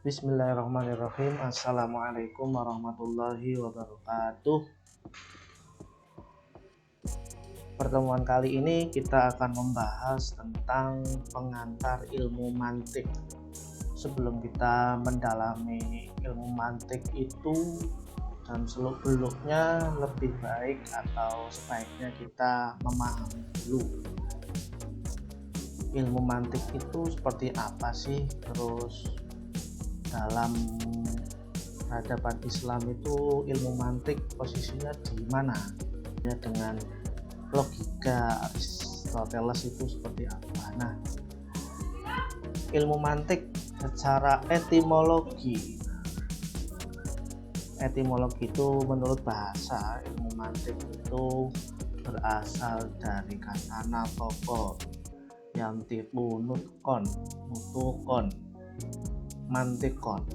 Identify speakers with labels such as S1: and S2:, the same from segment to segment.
S1: Bismillahirrahmanirrahim. Assalamualaikum warahmatullahi wabarakatuh. Pertemuan kali ini kita akan membahas tentang pengantar ilmu mantik. Sebelum kita mendalami ilmu mantik itu dan seluk-beluknya, lebih baik atau sebaiknya kita memahami dulu ilmu mantik itu seperti apa sih, terus dalam peradaban Islam itu ilmu mantik posisinya di mana, ya, dengan logika Aristoteles itu seperti apa. Nah, ilmu mantik secara etimologi itu menurut bahasa, ilmu mantik itu berasal dari kata natoko yang tipu nutkon, mutukon, mantikon,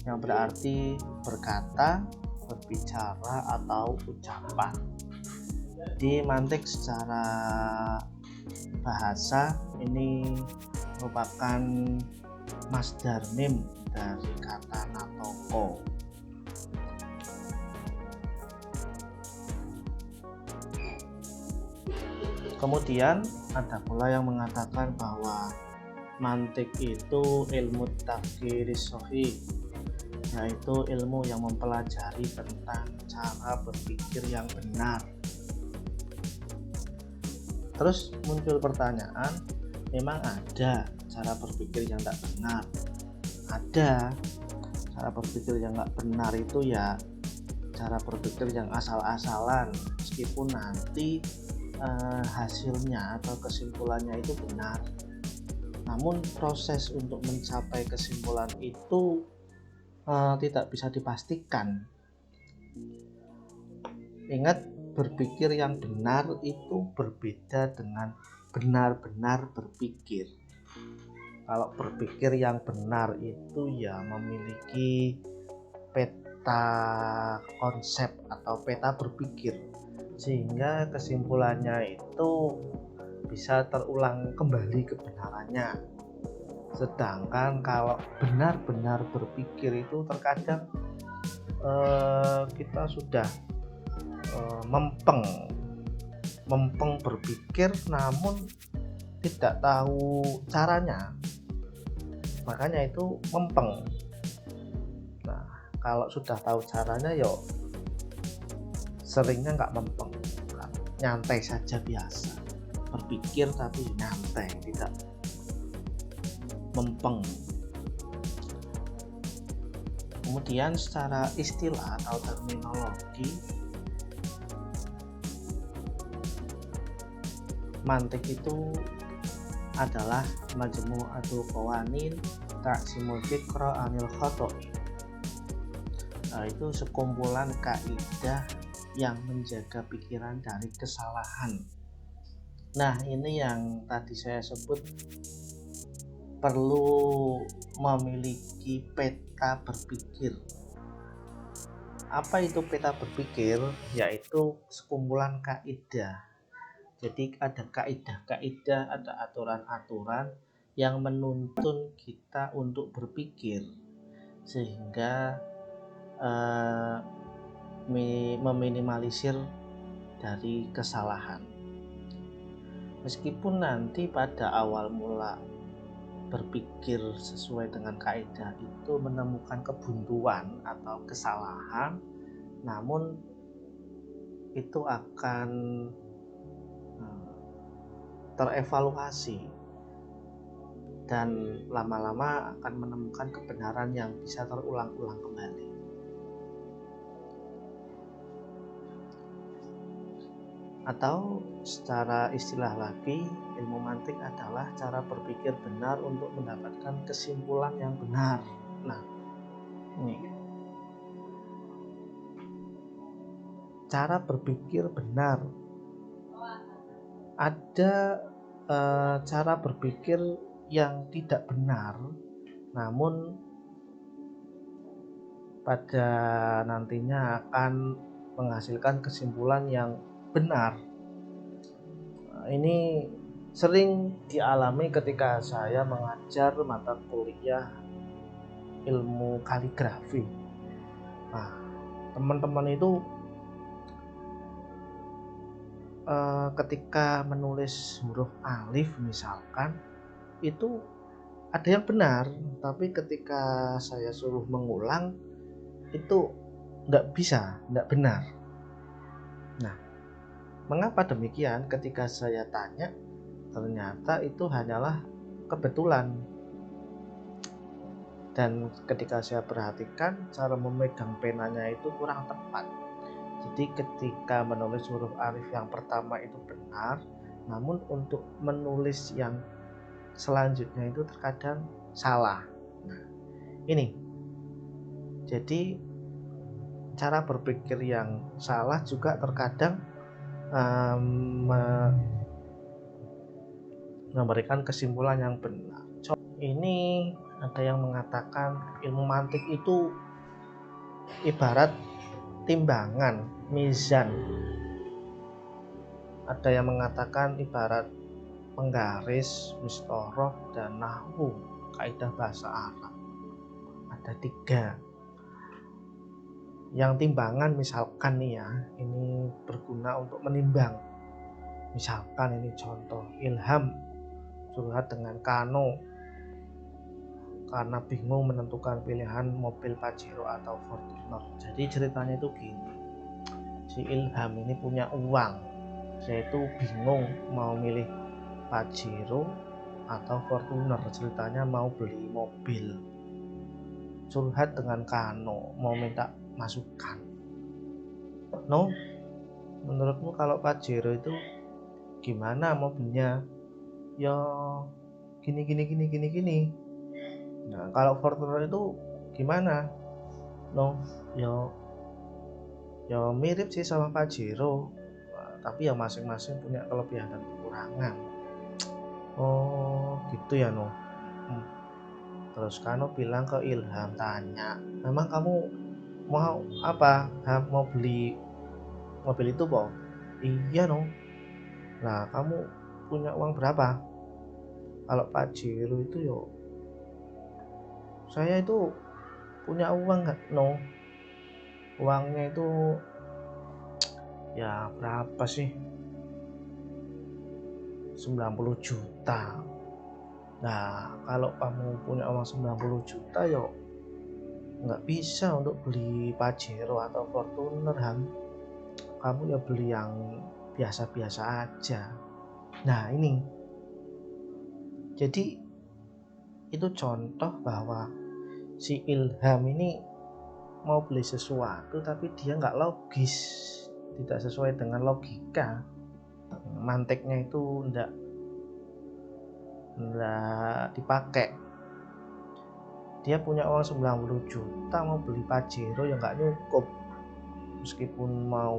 S1: yang berarti berkata, berbicara, atau ucapan. Di mantik secara bahasa ini merupakan masdar mim dari kata natoko. Kemudian ada pula yang mengatakan bahwa mantik itu ilmu tafkiris sahih, yaitu ilmu yang mempelajari tentang cara berpikir yang benar. Terus muncul pertanyaan, memang ada cara berpikir yang tak benar? Ada. Cara berpikir yang tak benar itu ya cara berpikir yang asal-asalan, meskipun nanti hasilnya atau kesimpulannya itu benar, namun proses untuk mencapai kesimpulan itu tidak bisa dipastikan. Ingat, berpikir yang benar itu berbeda dengan benar-benar berpikir. Kalau berpikir yang benar itu ya memiliki peta konsep atau peta berpikir, sehingga kesimpulannya itu bisa terulang kembali kebenarannya. Sedangkan kalau benar-benar berpikir itu terkadang kita sudah mempeng berpikir namun tidak tahu caranya, makanya itu mempeng. Nah, kalau sudah tahu caranya yo seringnya nggak mempeng, nyantai saja, biasa berpikir tapi nyantai, tidak mempeng. Kemudian secara istilah atau terminologi, mantik itu adalah majmu'atu qawanin ta'simul fikra anil khata'i. Itu sekumpulan kaidah yang menjaga pikiran dari kesalahan. Nah, ini yang tadi saya sebut perlu memiliki peta berpikir. Apa itu peta berpikir? Yaitu sekumpulan kaidah. Jadi ada kaidah-kaidah, ada aturan-aturan yang menuntun kita untuk berpikir, sehingga meminimalisir dari kesalahan. Meskipun nanti pada awal mula berpikir sesuai dengan kaidah itu menemukan kebuntuan atau kesalahan, namun itu akan terevaluasi dan lama-lama akan menemukan kebenaran yang bisa terulang-ulang kembali. Atau secara istilah lagi, ilmu mantik adalah cara berpikir benar untuk mendapatkan kesimpulan yang benar. Nah, ini cara berpikir benar. Ada cara berpikir yang tidak benar, namun pada nantinya akan menghasilkan kesimpulan yang benar. Ini sering dialami ketika saya mengajar mata kuliah ilmu kaligrafi. Nah, teman-teman itu ketika menulis huruf alif misalkan, itu ada yang benar, tapi ketika saya suruh mengulang itu nggak bisa, nggak benar. Nah, mengapa demikian? Ketika saya tanya, ternyata itu hanyalah kebetulan. Dan ketika saya perhatikan, cara memegang penanya itu kurang tepat. Jadi ketika menulis huruf alif yang pertama itu benar, namun untuk menulis yang selanjutnya itu terkadang salah. Nah, ini jadi cara berpikir yang salah juga terkadang memberikan kesimpulan yang benar. Ini ada yang mengatakan ilmu mantik itu ibarat timbangan, mizan. Ada yang mengatakan ibarat penggaris, mustoroh, dan nahwu, kaidah bahasa Arab. Ada 3. Yang timbangan misalkan nih ya, ini berguna untuk menimbang. Misalkan ini contoh, Ilham curhat dengan Kano karena bingung menentukan pilihan mobil Pajero atau Fortuner. Jadi ceritanya itu gini, si Ilham ini punya uang, yaitu bingung mau milih Pajero atau Fortuner. Ceritanya mau beli mobil, curhat dengan Kano, mau minta masukan. No, menurutmu kalau Pajero itu gimana mobilnya? Ya gini. Nah, kalau Fortuner itu gimana? No, ya mirip sih sama Pajero, tapi ya masing-masing punya kelebihan dan kekurangan. Oh gitu ya, no. Terus Kano bilang ke Ilham, tanya, memang kamu mau apa? Mau beli mobil itu, po? Iya, no. Nah, kamu punya uang berapa? Kalau Pajero itu yo, saya itu punya uang nggak, no. Uangnya itu ya berapa sih? 90 juta. Nah, kalau kamu punya uang 90 juta yo nggak bisa untuk beli Pajero atau Fortuner, Han. Kamu ya beli yang biasa-biasa aja. Nah, ini jadi itu contoh bahwa si Ilham ini mau beli sesuatu tapi dia nggak logis, tidak sesuai dengan logika. Manteknya itu nggak dipakai. Dia punya uang 90 juta mau beli Pajero ya nggak cukup. Meskipun mau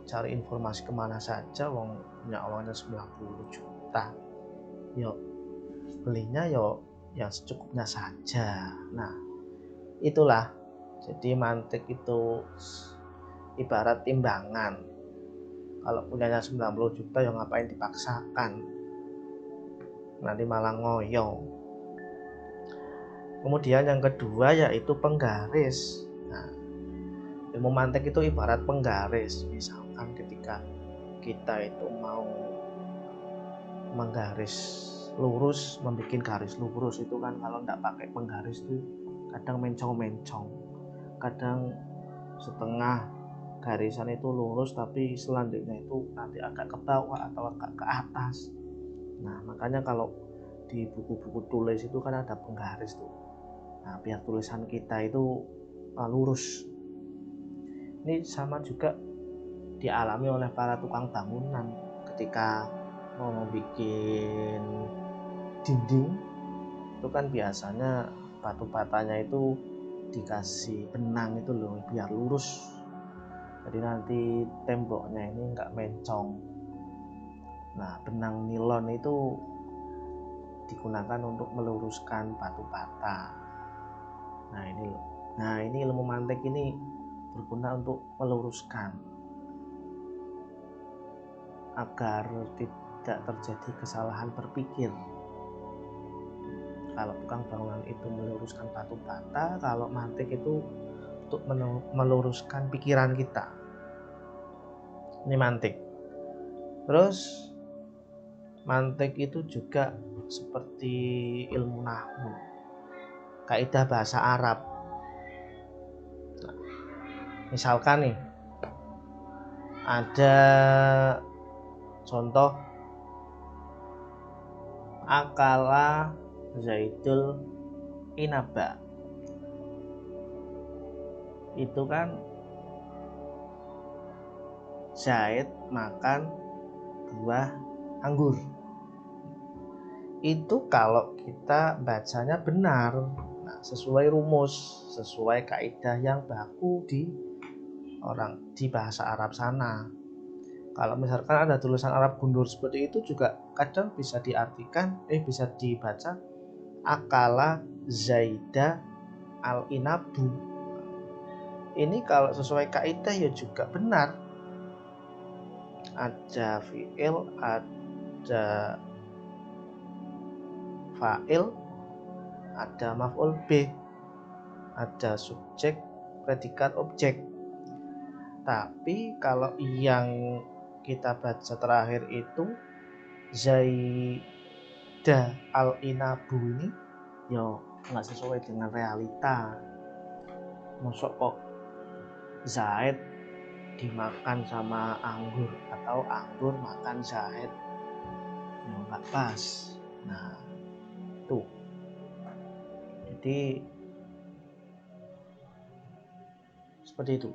S1: cari informasi kemana saja, uang punya uangnya 90 juta. Yo belinya yo yang secukupnya saja. Nah, itulah. Jadi mantik itu ibarat timbangan. Kalau punyanya 90 juta ya ngapain dipaksakan, nanti malah ngoyo. Kemudian yang kedua yaitu penggaris. Nah, ilmu mantik itu ibarat penggaris. Misalkan ketika kita itu mau menggaris lurus, membuat garis lurus itu kan kalau nggak pakai penggaris tuh kadang mencong-mencong, kadang setengah garisan itu lurus tapi selanjutnya itu nanti agak ke bawah atau agak ke atas. Nah, makanya kalau di buku-buku tulis itu kan ada penggaris tuh. Nah, biar tulisan kita itu lurus. Ini sama juga dialami oleh para tukang bangunan ketika mau membuat dinding. Itu kan biasanya batu batanya itu dikasih benang itu loh biar lurus. Jadi nanti temboknya ini enggak mencong. Nah, benang nilon itu digunakan untuk meluruskan batu bata. Nah, ini ilmu mantik ini berguna untuk meluruskan agar tidak terjadi kesalahan berpikir. Kalau tukang bangunan itu meluruskan batu bata, kalau mantik itu untuk meluruskan pikiran kita. Ini mantik. Terus mantik itu juga seperti ilmu nahwu, kaidah bahasa Arab. Nah, misalkan nih ada contoh akala Zaidul inaba, itu kan Zaid makan buah anggur. Itu kalau kita bacanya benar, nah, sesuai rumus, sesuai kaidah yang baku di bahasa Arab sana. Kalau misalkan ada tulisan Arab gundur seperti itu juga kadang bisa diartikan, bisa dibaca akala Zaida al inabu. Ini kalau sesuai kaidah ya juga benar. Ada fi'il, ada fa'il, ada maf'ul bih, ada subjek, predikat, objek. Tapi kalau yang kita baca terakhir itu Zaida al-inabu ini ya nggak sesuai dengan realita. Masuk kok Zaid dimakan sama anggur atau anggur makan Zaid, ya nggak pas. Nah tuh, jadi seperti itu.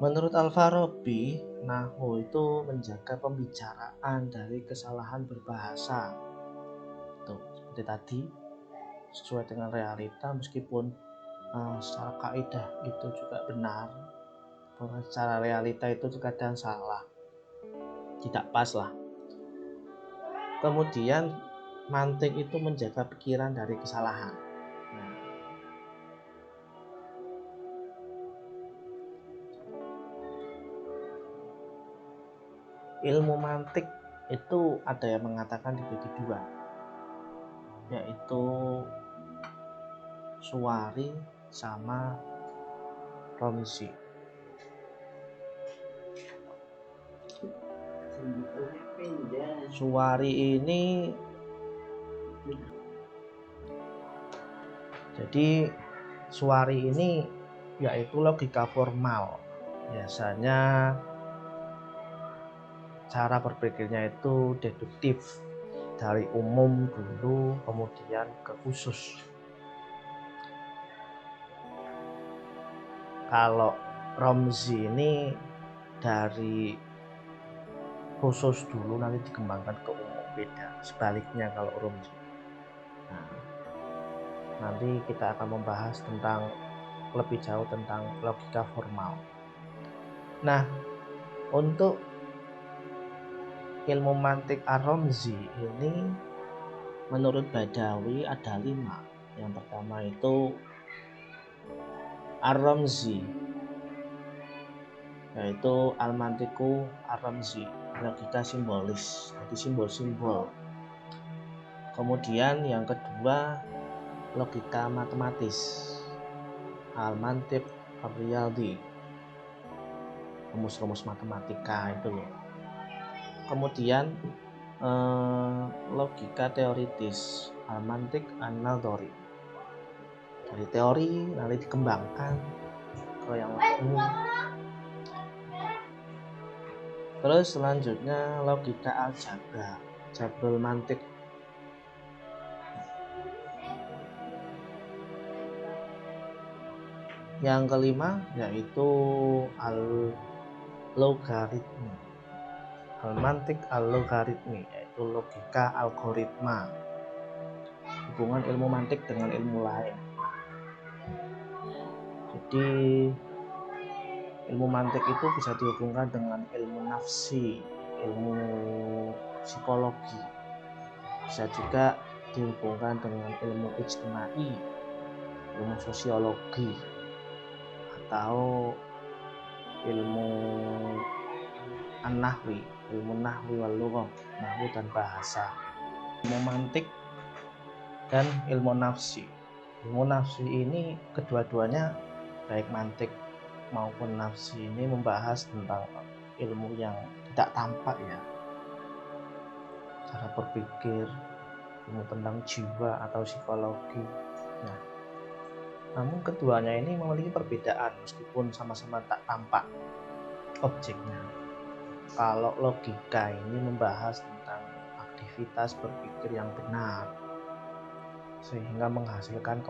S1: Menurut Al-Farabi, nahwu itu menjaga pembicaraan dari kesalahan berbahasa. Tuh, seperti tadi, sesuai dengan realita meskipun secara kaidah itu juga benar, bahwa secara realita itu kadang salah, tidak pas lah. Kemudian mantik itu menjaga pikiran dari kesalahan. Nah, ilmu mantik itu ada yang mengatakan dibagi dua, yaitu Suwari sama Romzi. Suwari ini yaitu logika formal. Biasanya cara berpikirnya itu deduktif, dari umum dulu kemudian ke khusus. Kalau Romzi ini dari khusus dulu nanti dikembangkan ke umum, beda. Sebaliknya kalau Romzi. Nah, nanti kita akan membahas tentang lebih jauh tentang logika formal. Nah, untuk ilmu mantik Ar-Romzi ini menurut Badawi ada 5. Yang pertama itu Ar-Romzi, yaitu Al-Mantiku Ar-Romzi, logika simbolis, jadi simbol-simbol. Kemudian yang kedua logika matematis, Al-Mantiq Ar-Riyadhi, rumus-rumus matematika itu loh. Kemudian logika teoritis, Al-Mantiq An-Nadhari, dari teori nanti dikembangkan ke yang umum. Terus selanjutnya logika Al-Jabr, Jabrul Mantiq. Yang kelima yaitu Al-Logaritmi, Al-Mantiq Al-Logaritmi, yaitu logika algoritma, hubungan ilmu mantik dengan ilmu lain. Jadi ilmu mantik itu bisa dihubungkan dengan ilmu nafsi, ilmu psikologi, bisa juga dihubungkan dengan ilmu ijtimai, ilmu sosiologi, atau ilmu an-nahwi, ilmu nahwi wal lughah, nahwu dan bahasa, ilmu mantik dan ilmu nafsi. Ilmu nafsi ini kedua-duanya baik mantik maupun nafsi ini membahas tentang ilmu yang tidak tampak ya, cara berpikir, ilmu tentang jiwa atau psikologi. Nah, namun keduanya ini memiliki perbedaan meskipun sama-sama tak tampak objeknya. Kalau logika ini membahas tentang aktivitas berpikir yang benar sehingga menghasilkan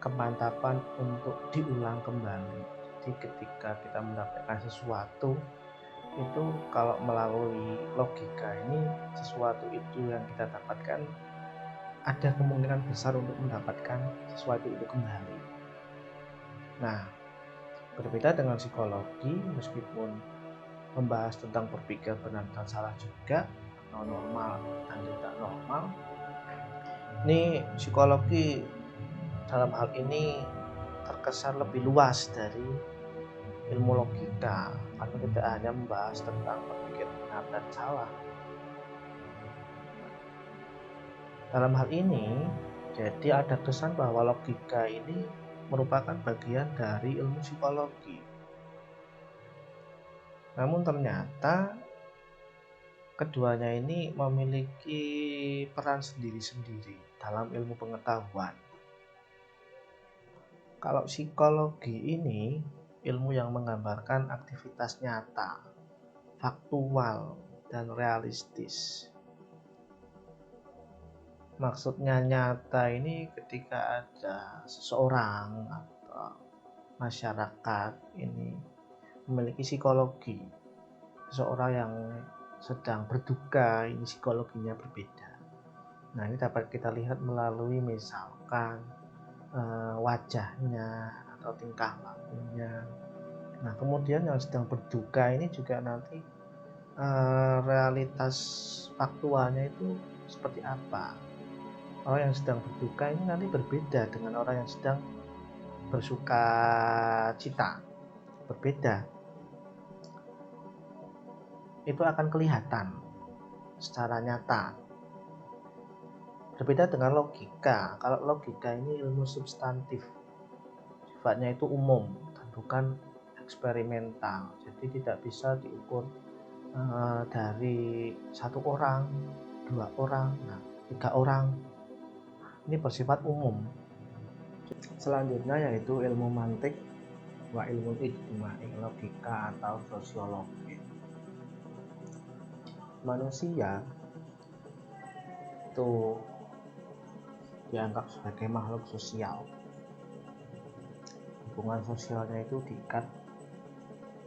S1: kemantapan untuk diulang kembali. Jadi ketika kita mendapatkan sesuatu itu, kalau melalui logika ini, sesuatu itu yang kita dapatkan ada kemungkinan besar untuk mendapatkan sesuatu itu kembali. Nah, berbeda dengan psikologi, meskipun membahas tentang berpikir benar dan salah juga, atau normal dan tidak normal, ini psikologi dalam hal ini terkesan lebih luas dari ilmu logika, karena tidak hanya membahas tentang berpikir benar dan salah. Dalam hal ini, jadi ada kesan bahwa logika ini merupakan bagian dari ilmu psikologi. Namun ternyata keduanya ini memiliki peran sendiri-sendiri dalam ilmu pengetahuan. Kalau psikologi ini ilmu yang menggambarkan aktivitas nyata, faktual, dan realistis. Maksudnya nyata ini ketika ada seseorang atau masyarakat ini memiliki psikologi. Seseorang yang sedang berduka, ini psikologinya berbeda. Nah, ini dapat kita lihat melalui misalkan wajahnya atau tingkah lakunya. Nah, kemudian yang sedang berduka ini juga nanti realitas faktualnya itu seperti apa. Orang yang sedang berduka ini nanti berbeda dengan orang yang sedang bersuka cita, berbeda. Itu akan kelihatan secara nyata. Berbeda dengan logika. Kalau logika ini ilmu substantif, sifatnya itu umum dan bukan eksperimental. Jadi tidak bisa diukur dari satu orang, dua orang, tiga orang. Ini bersifat umum. Selanjutnya yaitu ilmu mantik wa ilmu ijtimai, logika atau sosiologi. Manusia itu dianggap sebagai makhluk sosial. Hubungan sosialnya itu diikat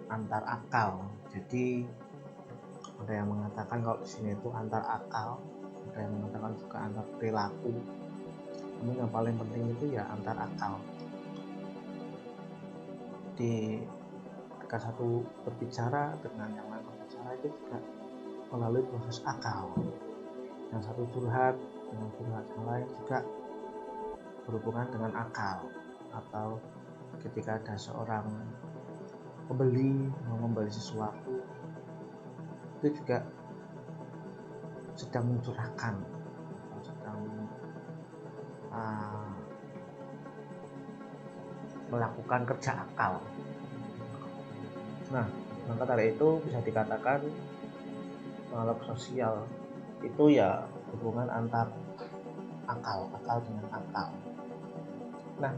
S1: antar akal. Jadi ada yang mengatakan kalau di sini itu antar akal, ada yang mengatakan juga antar perilaku. Namun yang paling penting itu ya antar akal. Di ketika satu berbicara dengan yang lain berbicara itu juga melalui proses akal. Yang satu curhat dengan curhat yang lain juga berhubungan dengan akal. Atau ketika ada seorang pembeli mau membeli sesuatu, itu juga sedang mencurahkan, sedang melakukan kerja akal. Nah, maka dari itu bisa dikatakan makhluk sosial itu ya hubungan antar akal dengan akal. Nah,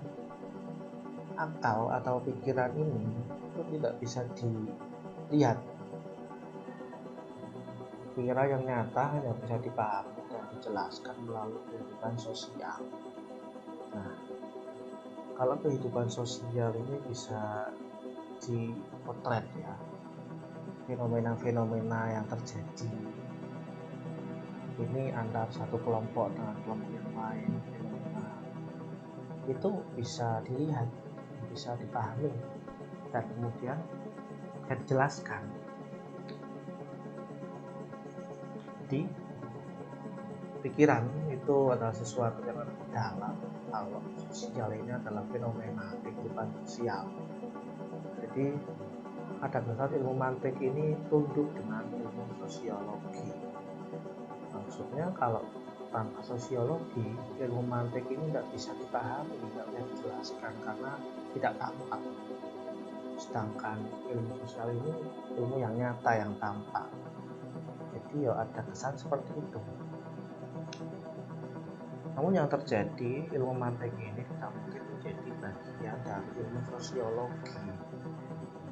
S1: akal atau pikiran ini itu tidak bisa dilihat. Pikiran yang nyata hanya bisa dipahami dan dijelaskan melalui kehidupan sosial. Nah, kalau kehidupan sosial ini bisa dipotret ya, fenomena-fenomena yang terjadi ini antar satu kelompok dengan kelompok yang lain, fenomena itu bisa dilihat, bisa dipahami, dan kemudian bisa dijelaskan. Jadi pikiran itu adalah sesuatu yang lebih dalam. Kalau sosial ini adalah fenomena kehidupan sosial. Jadi ada kesan ilmu mantik ini tunduk dengan ilmu sosiologi. Maksudnya kalau tanpa sosiologi, ilmu mantik ini tidak bisa dipahami, tidak bisa dijelaskan karena tidak tampak. Sedangkan ilmu sosial ini ilmu yang nyata, yang tampak. Jadi ya ada kesan seperti itu. Namun yang terjadi, ilmu mantik ini tidak mungkin menjadi bagian dari ilmu sosiologi.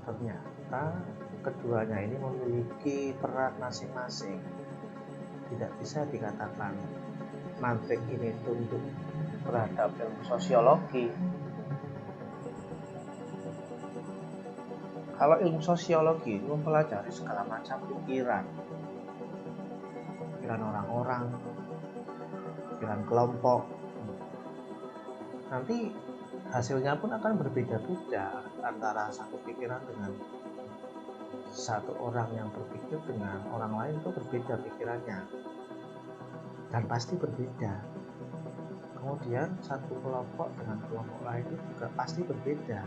S1: Ternyata keduanya ini memiliki peran masing-masing. Tidak bisa dikatakan mantik ini tunduk terhadap ilmu sosiologi. Kalau ilmu sosiologi itu mempelajari segala macam pikiran orang-orang, pikiran kelompok. Nanti hasilnya pun akan berbeda-beda antara satu pikiran dengan satu orang yang berpikir dengan orang lain, itu berbeda pikirannya dan pasti berbeda. Kemudian satu kelompok dengan kelompok lain itu juga pasti berbeda.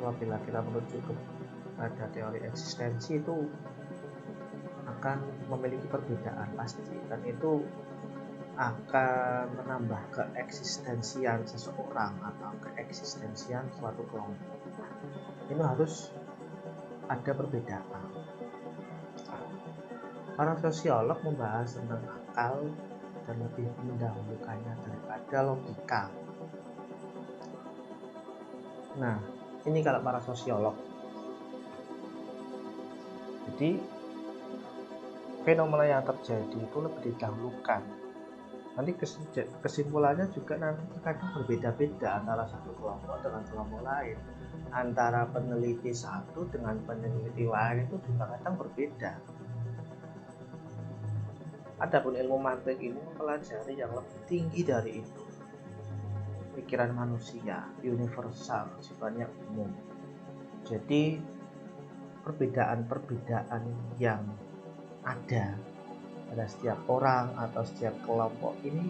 S1: Apabila kita merujuk kepada teori eksistensi, itu akan memiliki perbedaan pasti, dan itu akan menambah keeksistensian seseorang atau keeksistensian suatu kelompok. Ini harus ada perbedaan. Para sosiolog membahas tentang akal dan lebih mendahulukannya daripada logika. Nah, ini kalau para sosiolog. Jadi fenomena yang terjadi itu lebih didahulukan. Nanti kesimpulannya juga nanti kadang berbeda-beda antara satu kelompok dengan kelompok lain. Antara peneliti satu dengan peneliti lain itu juga kadang berbeda. Adapun ilmu mantik ini mempelajari yang lebih tinggi dari itu. Pikiran manusia, universal, sifatnya umum. Jadi perbedaan-perbedaan yang ada pada setiap orang atau setiap kelompok ini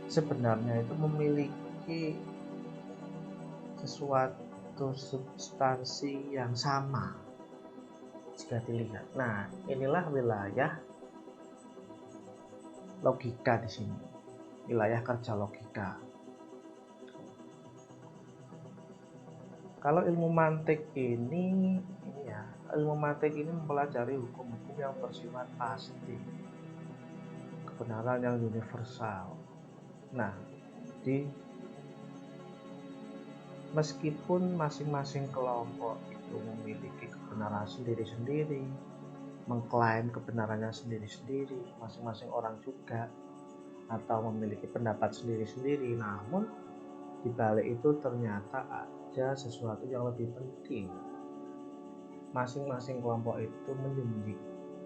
S1: sebenarnya itu memiliki sesuatu substansi yang sama jika dilihat. Nah, inilah wilayah logika di sini, wilayah kerja logika. Kalau ilmu mantik ini ilmu mantik ini mempelajari hukum-hukum yang bersifat pasti, kebenaran yang universal. Nah, meskipun masing-masing kelompok itu memiliki kebenaran sendiri-sendiri, mengklaim kebenarannya sendiri-sendiri, masing-masing orang juga, atau memiliki pendapat sendiri-sendiri, namun di balik itu ternyata ada sesuatu yang lebih penting. Masing-masing kelompok itu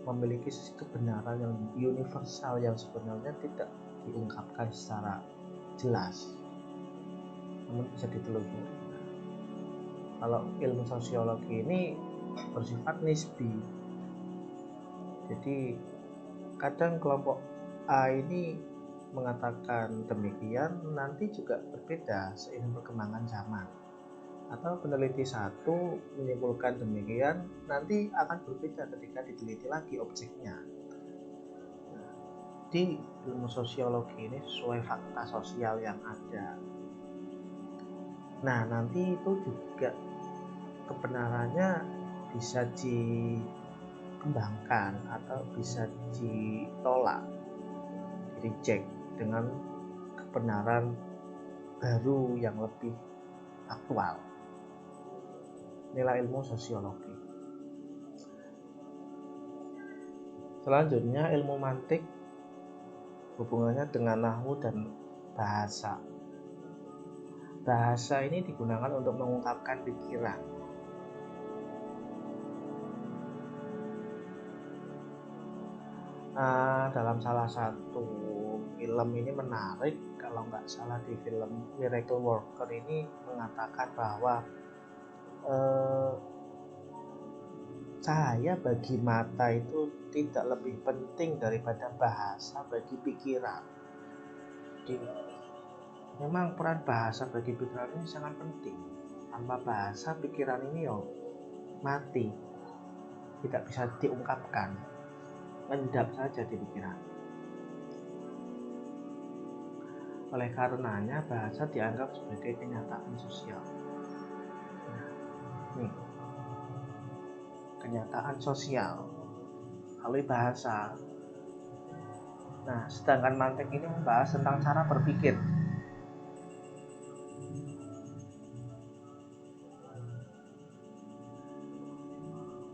S1: memiliki kebenaran yang universal yang sebenarnya tidak diungkapkan secara jelas, namun bisa ditelusuri. Kalau ilmu sosiologi ini bersifat nisbi. Jadi kadang kelompok A ini mengatakan demikian, nanti juga berbeda seiring perkembangan zaman. Atau peneliti satu menyimpulkan demikian, nanti akan berbeda ketika diteliti lagi objeknya. Di ilmu sosiologi ini sesuai fakta sosial yang ada. Nah, nanti itu juga kebenarannya bisa dikembangkan atau bisa ditolak, di-reject dengan kebenaran baru yang lebih aktual. Nilai ilmu sosiologi. Selanjutnya ilmu mantik hubungannya dengan nahwu dan bahasa. Bahasa ini digunakan untuk mengungkapkan pikiran. Dalam salah satu film ini menarik, kalau nggak salah di film Miracle Worker ini mengatakan bahwa cahaya bagi mata itu tidak lebih penting daripada bahasa bagi pikiran. Jadi memang peran bahasa bagi pikiran ini sangat penting. Tanpa bahasa, pikiran ini mati, tidak bisa diungkapkan, mengendap saja di pikiran. Oleh karenanya bahasa dianggap sebagai kenyataan sosial. Nah, nih, kenyataan sosial melalui bahasa. Nah, sedangkan mantik ini membahas tentang cara berpikir.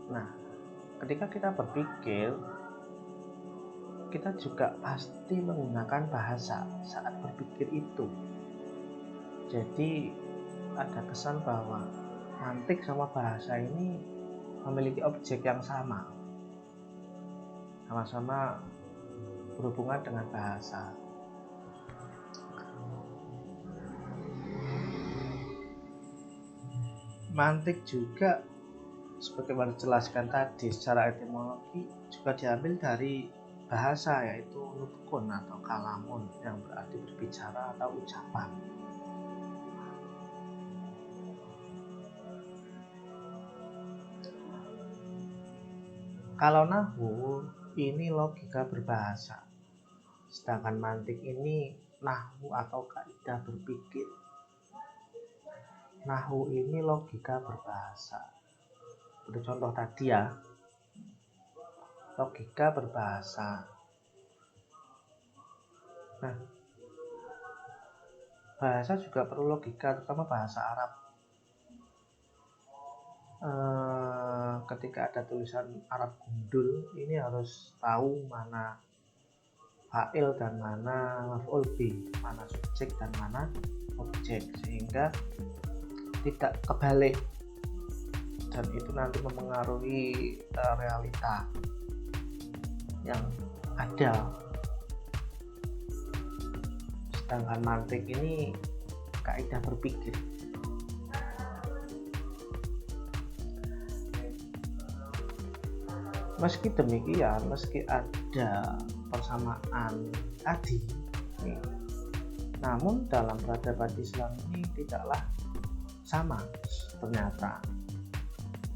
S1: Nah, ketika kita berpikir, kita juga pasti menggunakan bahasa saat berpikir itu. Jadi ada kesan bahwa mantik sama bahasa ini memiliki objek yang sama, sama-sama berhubungan dengan bahasa. Mantik juga sebagaimana dijelaskan tadi secara etimologi juga diambil dari bahasa, yaitu nutkun atau kalamun yang berarti berbicara atau ucapan. Kalau nahwu ini logika berbahasa, sedangkan mantik ini nahwu atau kaidah berpikir. Nahwu ini logika berbahasa. Seperti contoh tadi ya, logika berbahasa. Nah, bahasa juga perlu logika, terutama bahasa Arab. Ketika ada tulisan Arab gundul, ini harus tahu mana fa'il dan mana maf'ul bih, mana subjek dan mana objek, sehingga tidak kebalik, dan itu nanti mempengaruhi realita yang ada. Sedangkan mantik ini kaidah berpikir. Meski demikian, meski ada persamaan tadi, namun dalam peradaban Islam ini tidaklah sama. Ternyata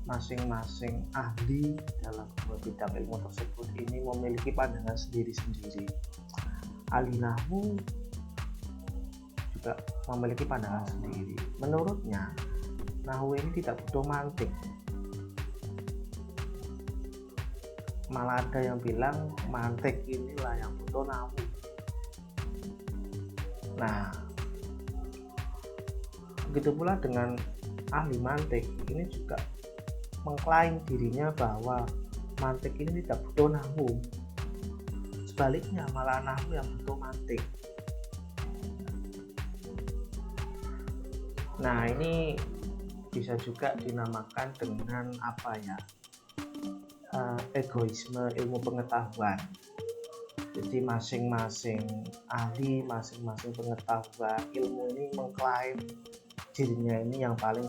S1: masing-masing ahli dalam bidang ilmu tersebut ini memiliki pandangan sendiri-sendiri. Ahli nahwu juga memiliki pandangan sendiri. Menurutnya, nahwu ini tidak butuh mantik. Malah ada yang bilang mantik inilah yang butuh nahwu. Nah, begitu pula dengan ahli mantik ini juga mengklaim dirinya bahwa mantik ini tidak butuh nahwu. Sebaliknya malah nahwu yang butuh mantik. Nah, ini bisa juga dinamakan dengan apa ya? Egoisme ilmu pengetahuan. Jadi masing-masing ahli, masing-masing pengetahuan ilmu ini mengklaim dirinya ini yang paling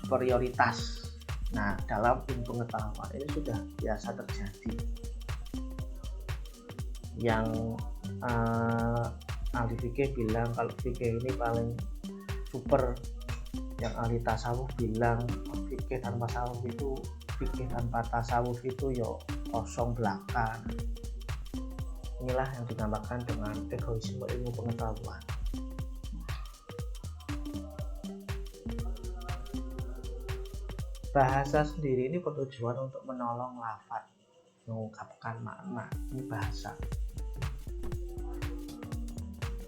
S1: superioritas. Nah, dalam ilmu pengetahuan ini sudah biasa terjadi. Yang ahli fikih bilang kalau fikih ini paling super, yang ahli tasawuf bilang fikih tanpa tasawuf itu kosong belaka. Inilah yang dinamakan dengan egoisme ilmu pengetahuan. Bahasa sendiri ini bertujuan untuk menolong lafaz, mengungkapkan makna. Ini bahasa.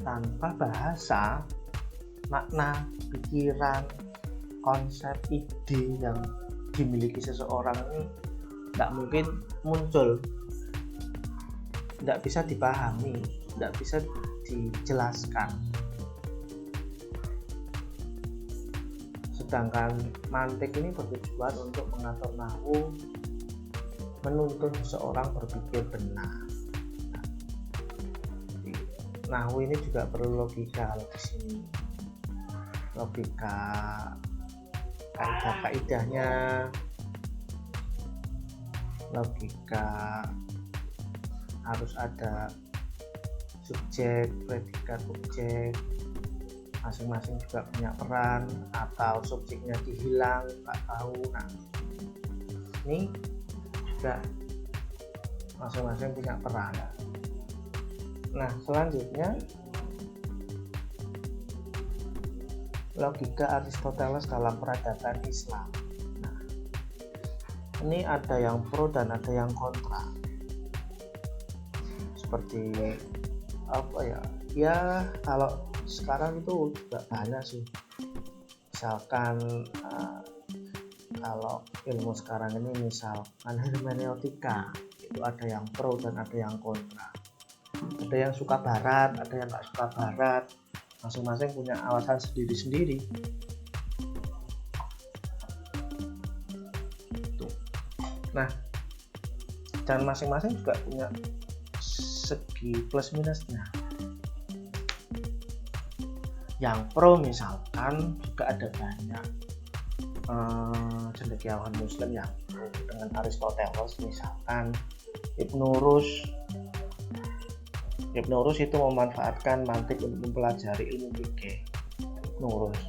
S1: Tanpa bahasa, makna, pikiran, konsep, ide yang dimiliki seseorang ini tidak mungkin muncul, tidak bisa dipahami, tidak bisa dijelaskan. Sedangkan mantik ini bertujuan untuk mengatur nahwu, menuntun seseorang berpikir benar. Nahwu ini juga perlu logika di sini, logika kaidah-kaidahnya, logika harus ada subjek, predikat, objek, masing-masing juga punya peran, atau subjeknya dihilang nggak tahu. Nah ini juga masing-masing punya peran. Nah selanjutnya logika Aristoteles dalam peradaban Islam. Nah ini ada yang pro dan ada yang kontra. Seperti apa ya kalau sekarang itu juga banyak sih, misalkan kalau ilmu sekarang ini misalkan hermeneutika, itu ada yang pro dan ada yang kontra, ada yang suka barat, ada yang nggak suka barat, masing-masing punya alasan sendiri-sendiri. Nah dan masing-masing juga punya segi plus minusnya. Yang pro misalkan juga ada banyak cendekiawan muslim yang pro dengan Aristoteles, misalkan Ibnu Rus itu memanfaatkan mantik untuk mempelajari ilmu fikih. Ibnu Rus,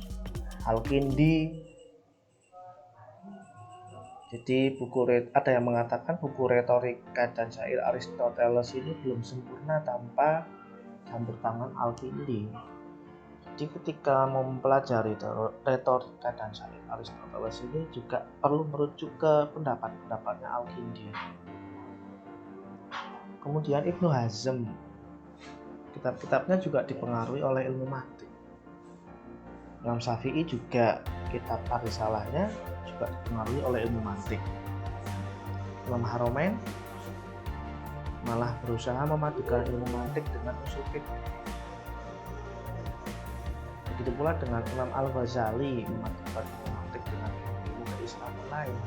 S1: Al-Kindi, jadi ada yang mengatakan buku retorika dan syair Aristoteles ini belum sempurna tanpa campur tangan Al-Kindi. Jadi ketika mempelajari retorika dan syair Aristoteles ini juga perlu merujuk ke pendapat-pendapatnya Al-Kindi. Kemudian Ibnu Hazm, kitab-kitabnya juga dipengaruhi oleh ilmu mantik. Imam Syafi'i juga kitab Ar-Risalahnya juga dipengaruhi oleh ilmu mantik. Imam Haramain malah berusaha memadukan ilmu mantik dengan usul fikih. Begitu pula dengan Imam Al-Ghazali memadukan ilmu mantik dengan ilmu keislaman lain.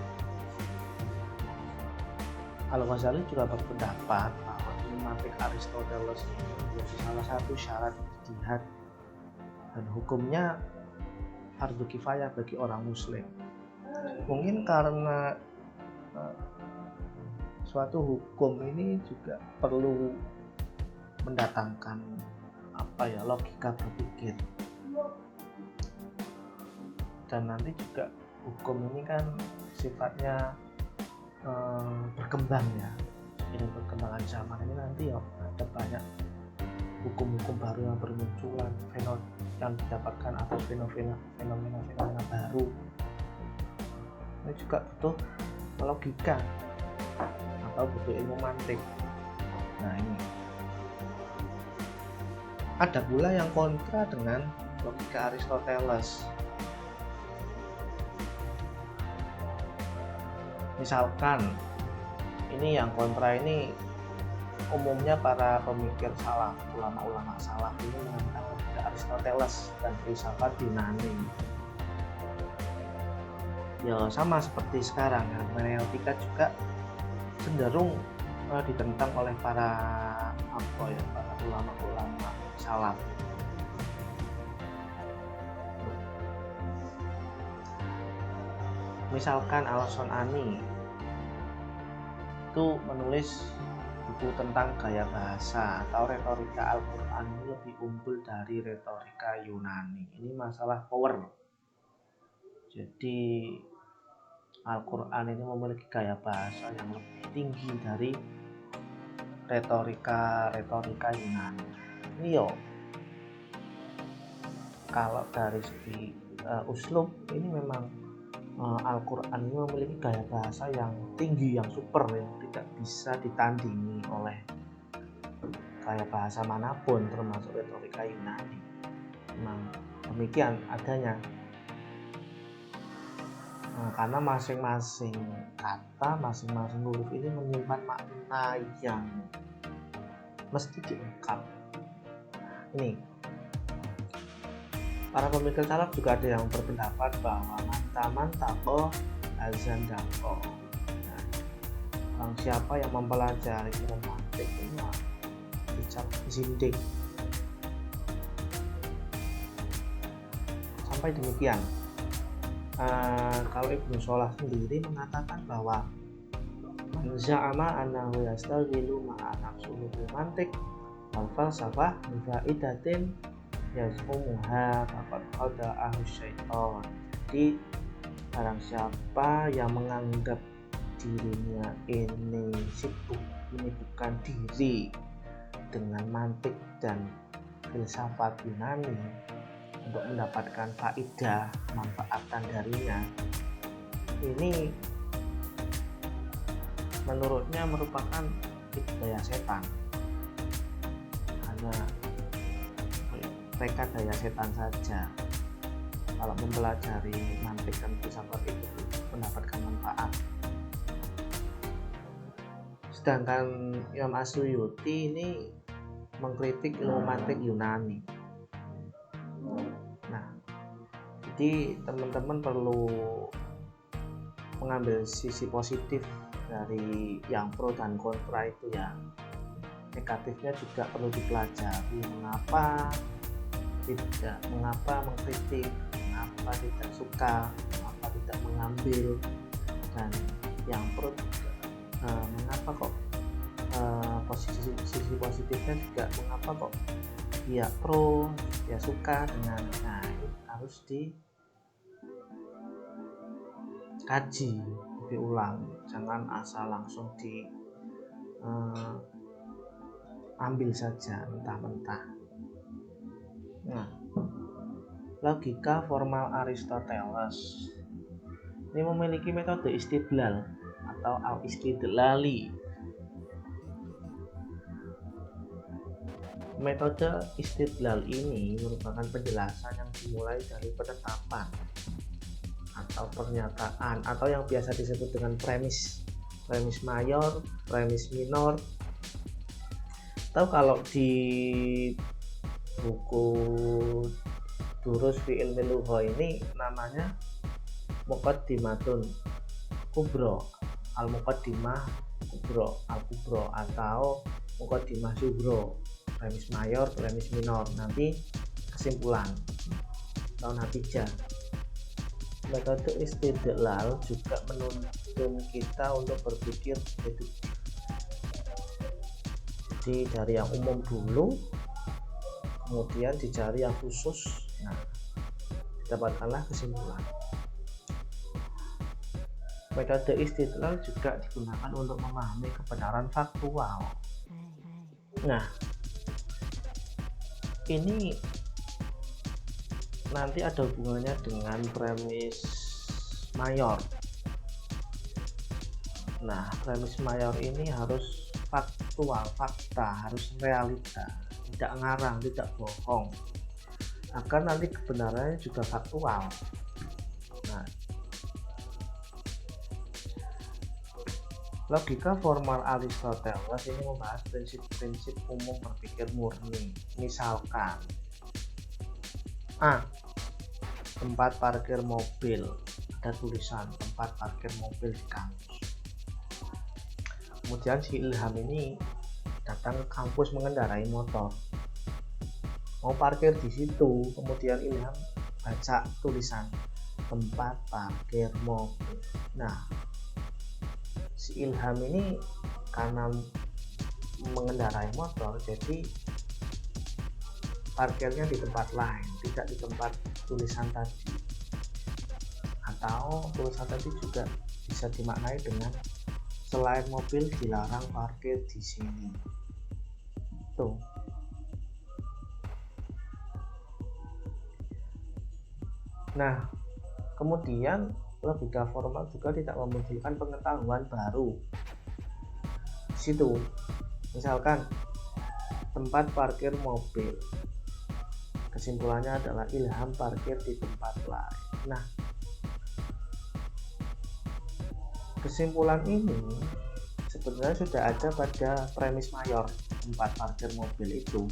S1: Al-Ghazali juga berpendapat bahwa ilmu mantik Aristoteles ini menjadi salah satu syarat ijtihad dan hukumnya fardu kifayah bagi orang muslim. Mungkin karena suatu hukum ini juga perlu mendatangkan logika berpikir, dan nanti juga hukum ini kan sifatnya berkembang ya. Ini perkembangan zaman ini nanti ada banyak hukum-hukum baru yang bermunculan, yang didapatkan atas fenomena baru. Ini juga butuh logika atau butuh ilmu mantik. Nah ini ada pula yang kontra dengan logika Aristoteles. Misalkan ini yang kontra ini umumnya para pemikir salaf, ulama-ulama salaf ini menentang logika Aristoteles dan filsafat Yunani. Ya sama seperti sekarang, hermeneutika juga cenderung ditentang oleh para ulama-ulama salaf. Misalkan Al-Sun'ani itu menulis buku tentang gaya bahasa atau retorika Al-Quran ini lebih unggul dari retorika Yunani. Ini masalah power. Jadi Al-Quran ini memiliki gaya bahasa yang lebih tinggi dari retorika Yunani. Ini kalau dari segi uslub ini memang Al-Quran ini memiliki gaya bahasa yang tinggi, yang super, yang tidak bisa ditandingi oleh gaya bahasa manapun, termasuk retorika Yunani. Memang demikian adanya. Karena masing-masing kata, masing-masing huruf ini menyimpan makna yang mesti diungkap. Ini para pemikir salaf juga ada yang berpendapat bahwa mantako azan dako. Orang siapa yang mempelajari ilmu mantik ini dicap zindik. Sampai demikian. Kalau Ibnu Shalah sendiri mengatakan bahwa man za'ama annahu yastaghilu ma'a nafsuhu bil mantiq wal falsafah bi fa'idatin yazumuha faqad khada'ahu syaiton. Jadi barang siapa yang menganggap dirinya ini sibuk menyibukkan diri dengan mantik dan filsafat Yunani untuk mendapatkan faidah manfaatan darinya, ini menurutnya merupakan daya setan, hanya mereka daya setan saja kalau mempelajari mantik dan filsafat itu mendapatkan manfaat. Sedangkan Imam As-Suyuti ini mengkritik ilmu mantik Yunani. Nah, jadi teman-teman perlu mengambil sisi positif dari yang pro dan kontra itu ya. Negatifnya juga perlu dipelajari, mengapa mengkritik, mengapa tidak suka, mengapa tidak mengambil, dan yang pro mengapa kok sisi positifnya juga mengapa kok dia pro, dia suka dengan. Nah, ini harus dikaji, diulang, jangan asal langsung ambil saja mentah-mentah. Nah, logika formal Aristoteles ini memiliki metode istidlal atau al-istidlali. Metode istidlal ini merupakan penjelasan yang dimulai dari penetapan atau pernyataan atau yang biasa disebut dengan premis mayor, premis minor. Atau kalau di buku Durus fi Ilmi Lugha ini namanya Muqaddimatun Kubro, Al-Muqaddimah Kubro, Al-Kubro, atau Muqaddimah Subro, premis mayor, premis minor, nanti kesimpulan atau natijah. Metode istidlal juga menuntun kita untuk berpikir deduktif. Jadi dari yang umum dulu, kemudian dicari yang khusus, nah didapatkanlah kesimpulan. Metode istidlal juga digunakan untuk memahami kebenaran faktual. Nah, ini nanti ada hubungannya dengan premis mayor. Nah, premis mayor ini harus faktual, fakta, harus realita, tidak ngarang, tidak bohong, agar nanti kebenarannya juga faktual. Nah, logika formal Aristoteles ini membahas prinsip-prinsip umum berpikir murni. Misalkan A. Tempat parkir mobil, ada tulisan tempat parkir mobil di kampus. Kemudian si Ilham ini datang ke kampus mengendarai motor, mau parkir di situ. Kemudian Ilham baca tulisan tempat parkir mobil. Nah, si Ilham ini karena mengendarai motor, jadi parkirnya di tempat lain, tidak di tempat tulisan tadi. Atau tulisan tadi juga bisa dimaknai dengan selain mobil dilarang parkir di sini. Tuh. Nah, kemudian logika formal juga tidak memunculkan pengetahuan baru. Di situ, misalkan tempat parkir mobil, kesimpulannya adalah Ilham parkir di tempat lain. Nah, kesimpulan ini sebenarnya sudah ada pada premis mayor tempat parkir mobil itu.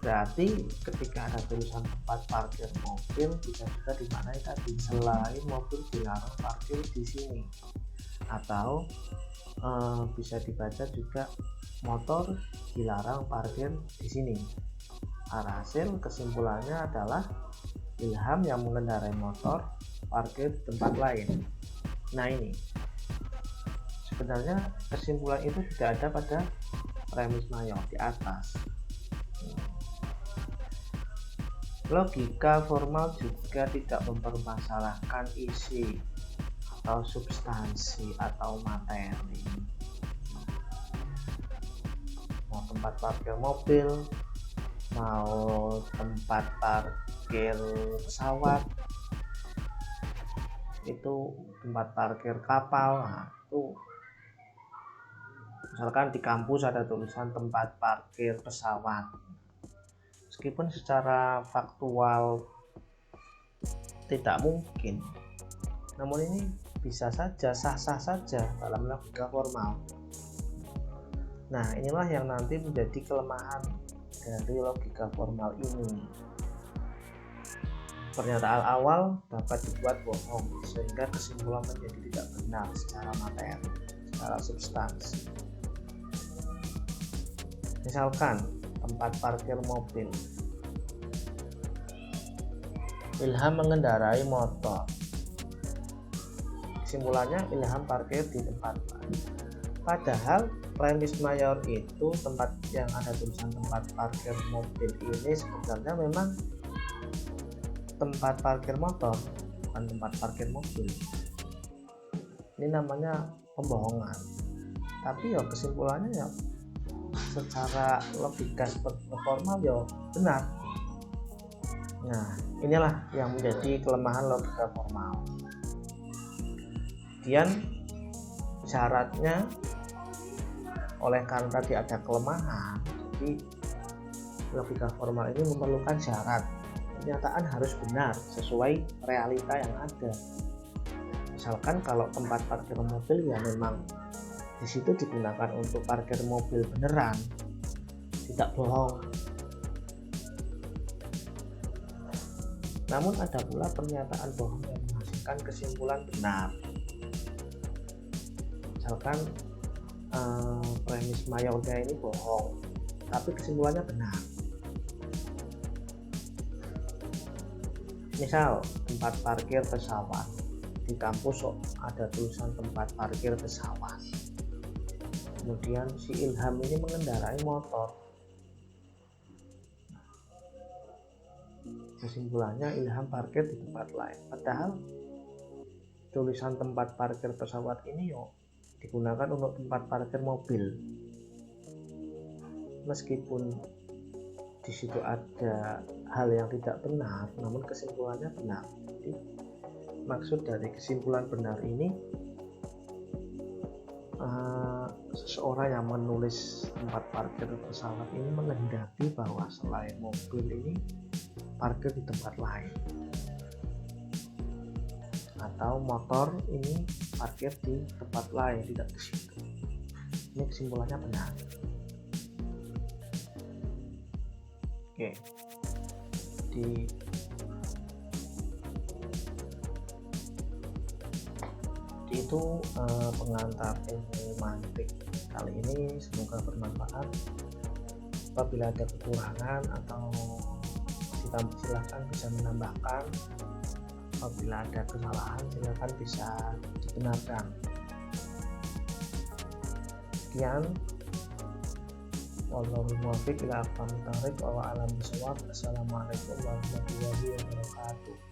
S1: Berarti ketika ada tulisan tempat parkir mobil, bisa juga dimaknai tadi selain mobil dilarang parkir di sini, atau bisa dibaca juga motor dilarang parkir di sini. Alhasil kesimpulannya adalah Ilham yang mengendarai motor parkir di tempat lain. Nah, ini sebenarnya kesimpulan itu sudah ada pada premis mayor di atas. Logika formal juga tidak mempermasalahkan isi atau substansi atau materi. Mau tempat parkir mobil, mau tempat parkir pesawat, itu tempat parkir kapal. Nah, itu misalkan di kampus ada tulisan tempat parkir pesawat, meskipun secara faktual tidak mungkin, namun ini bisa saja, sah-sah saja dalam logika formal. Nah, inilah yang nanti menjadi kelemahan dari logika formal ini. Pernyataan awal dapat dibuat bohong sehingga kesimpulan menjadi tidak benar secara materi, secara substansi. Misalkan tempat parkir mobil. Ilham mengendarai motor. Kesimpulannya Ilham parkir di tempat lain. Padahal premis mayor itu tempat yang ada tulisan tempat parkir mobil ini sebenarnya memang tempat parkir motor, bukan tempat parkir mobil. Ini namanya pembohongan. Tapi ya kesimpulannya ya secara logika formal ya benar. Nah, inilah yang menjadi kelemahan logika formal. Kemudian syaratnya, oleh karena tadi ada kelemahan, jadi logika formal ini memerlukan syarat. Pernyataan harus benar sesuai realita yang ada. Misalkan kalau tempat parkir mobil ya memang di situ digunakan untuk parkir mobil beneran, tidak bohong. Namun ada pula pernyataan bohong yang menghasilkan kesimpulan benar. Misalkan premis mayornya ini bohong, tapi kesimpulannya benar. Misal tempat parkir pesawat, di kampus ada tulisan tempat parkir pesawat. Kemudian si Ilham ini mengendarai motor. Kesimpulannya Ilham parkir di tempat lain. Padahal tulisan tempat parkir pesawat ini digunakan untuk tempat parkir mobil. Meskipun di situ ada hal yang tidak benar, namun kesimpulannya benar. Jadi maksud dari kesimpulan benar ini, seseorang yang menulis tempat parkir pesawat ini menghendaki bahwa selain mobil ini parkir di tempat lain, atau motor ini parkir di tempat lain, tidak di situ. Ini kesimpulannya benar. Oke, itu pengantar ilmu mantik kali ini, semoga bermanfaat. Apabila ada kekurangan atau silahkan bisa menambahkan. Apabila ada kesalahan silahkan bisa dibenarkan. Sekian, wallahul muwaffiq ila aqwamit thoriq wa a'lam bishawab. Assalamualaikum warahmatullahi wabarakatuh.